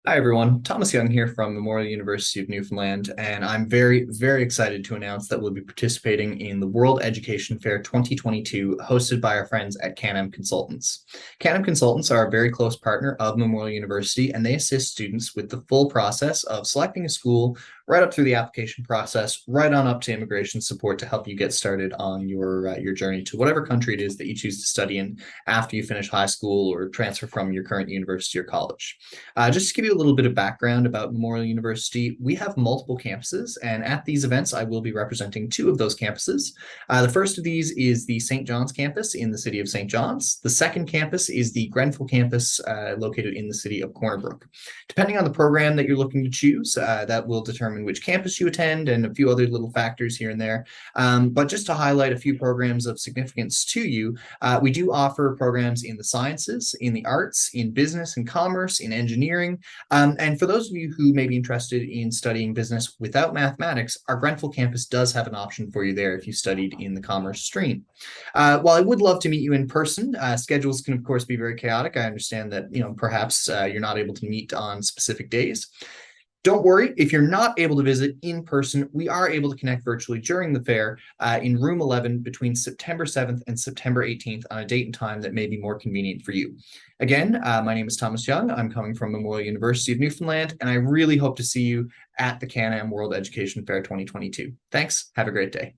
Hi, everyone. Thomas Young here from Memorial University of Newfoundland, and I'm very, very excited to announce that we'll be participating in the World Education Fair 2022, hosted by our friends at Canam Consultants. Canam Consultants are a very close partner of Memorial University, and they assist students with the full process of selecting a school, right up through the application process, right on up to immigration support to help you get started on your journey to whatever country it is that you choose to study in after you finish high school or transfer from your current university or college. Just to give you a little bit of background about Memorial University, we have multiple campuses, and at these events, I will be representing two of those campuses. The first of these is the St. John's campus in the city of St. John's. The second campus is the Grenfell campus located in the city of Corner Brook. Depending on the program that you're looking to choose, that will determine which campus you attend and a few other little factors here and there. But just to highlight a few programs of significance to you, we do offer programs in the sciences, in the arts, in business and commerce, in engineering. And for those of you who may be interested in studying business without mathematics, our Grenfell campus does have an option for you there if you studied in the commerce stream. While I would love to meet you in person, schedules can of course be very chaotic. I understand that perhaps you're not able to meet on specific days. Don't worry, if you're not able to visit in person, we are able to connect virtually during the fair in room 11 between September 7th and September 18th on a date and time that may be more convenient for you. Again, my name is Thomas Young. I'm coming from Memorial University of Newfoundland, and I really hope to see you at the Canam World Education Fair 2022. Thanks. Have a great day.